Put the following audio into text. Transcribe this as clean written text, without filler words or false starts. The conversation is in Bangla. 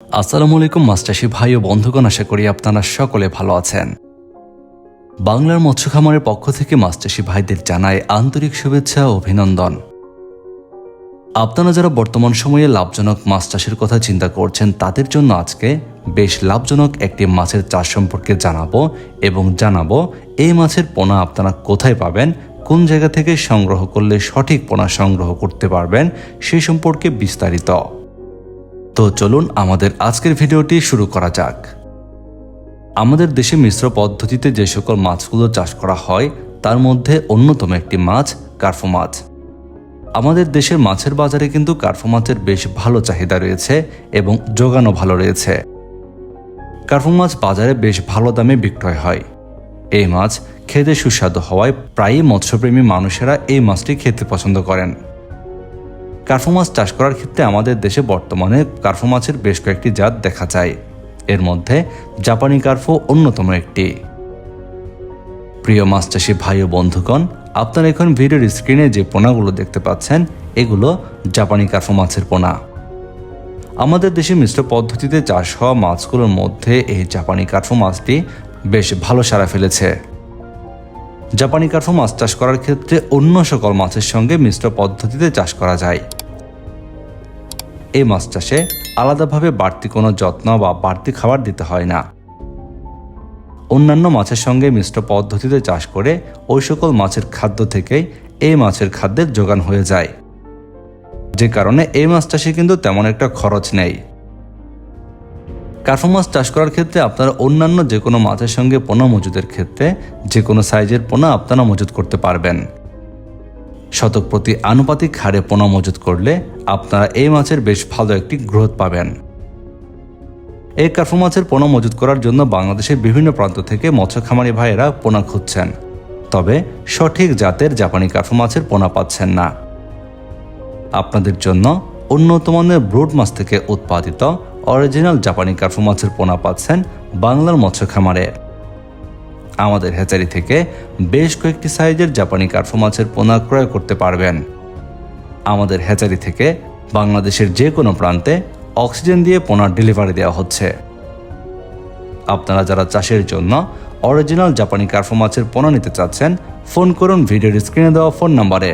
আসসালামু আলাইকুম মাছচাষী ভাই ও বন্ধুগণ, আশা করি আপনারা সকলে ভালো আছেন। বাংলার মৎস্য খামারের পক্ষ থেকে মাছচাষী ভাইদের জানায় আন্তরিক শুভেচ্ছা ও অভিনন্দন। আপনারা যারা বর্তমান সময়ে লাভজনক মাছ চাষের কথা চিন্তা করছেন, তাদের জন্য আজকে বেশ লাভজনক একটি মাছের চাষ সম্পর্কে জানাবো এবং জানাবো এই মাছের পোনা আপনারা কোথায় পাবেন, কোন জায়গা থেকে সংগ্রহ করলে সঠিক পোনা সংগ্রহ করতে পারবেন সেই সম্পর্কে বিস্তারিত। তো চলুন আমাদের আজকের ভিডিওটি শুরু করা যাক। আমাদের দেশে মিশ্র পদ্ধতিতে যে সকল মাছগুলো চাষ করা হয় তার মধ্যে অন্যতম একটি মাছ কার্ফু মাছ। আমাদের দেশের মাছের বাজারে কিন্তু কার্ফু মাছের বেশ ভালো চাহিদা রয়েছে এবং যোগানও ভালো রয়েছে। কার্ফু মাছ বাজারে বেশ ভালো দামে বিক্রয় হয়। এই মাছ খেতে সুস্বাদু হওয়ায় প্রায়ই মৎস্যপ্রেমী মানুষেরা এই মাছটি খেতে পছন্দ করেন। কার্ফু মাছ চাষ করার ক্ষেত্রে আমাদের দেশে বর্তমানে কার্ফু মাছের বেশ কয়েকটি জাত দেখা যায়। এর মধ্যে জাপানি কার্ফু অন্যতম একটি। প্রিয় মাছ চাষী ভাই ও বন্ধুগণ, আপনারা এখন ভিডিওর স্ক্রিনে যে পোনাগুলো দেখতে পাচ্ছেন, এগুলো জাপানি কার্ফু মাছের পোনা। আমাদের দেশে মিশ্র পদ্ধতিতে চাষ হওয়া মাছগুলোর মধ্যে এই জাপানি কার্ফু মাছটি বেশ ভালো সাড়া ফেলেছে। জাপানি কার্ফু মাছ চাষ করার ক্ষেত্রে অন্য সকল মাছের সঙ্গে মিশ্র পদ্ধতিতে চাষ করা যায়। এই মাছ চাষে আলাদাভাবে বাড়তি কোনো যত্ন বা বাড়তি খাবার দিতে হয় না। অন্যান্য মাছের সঙ্গে মিশ্র পদ্ধতিতে চাষ করে ওই সকল মাছের খাদ্য থেকেই এই মাছের খাদ্যের যোগান হয়ে যায়, যে কারণে এই মাছ চাষে কিন্তু তেমন একটা খরচ নেই। কার্ফু মাছ চাষ করার ক্ষেত্রে আপনারা অন্যান্য যে কোনো মাছের সঙ্গে পোনা মজুদের ক্ষেত্রে যে কোনো সাইজের পোনা আপনারা মজুদ করতে পারবেন। শতক প্রতি আনুপাতিক হারে পোনা মজুদ করলে আপনারা এই মাছের বেশ ভালো একটি গ্রোথ পাবেন। এই কার্ফু মাছের পোনা মজুদ করার জন্য বাংলাদেশের বিভিন্ন প্রান্ত থেকে মৎস্য খামারি ভাইয়েরা পোনা খুঁজছেন, তবে সঠিক জাতের জাপানি কার্ফু মাছের পোনা পাচ্ছেন না। আপনাদের জন্য উন্নত মানের ব্রুড মাছ থেকে উৎপাদিত অরিজিনাল জাপানি কার্ফু মাছের পোনা পাচ্ছেন বাংলার মৎস্য খামারে। আমাদের হ্যাচারি থেকে বেশ কয়েকটি সাইজের জাপানি কার্ফু মাছের পোনা ক্রয় করতে পারবেন। আমাদের হ্যাচারি থেকে বাংলাদেশের যে কোনো প্রান্তে অক্সিজেন দিয়ে পোনার ডেলিভারি দেওয়া হচ্ছে। আপনারা যারা চাষের জন্য অরিজিনাল জাপানি কার্ফু মাছের পোনা নিতে চাচ্ছেন, ফোন করুন ভিডিওর স্ক্রিনে দেওয়া ফোন নম্বরে।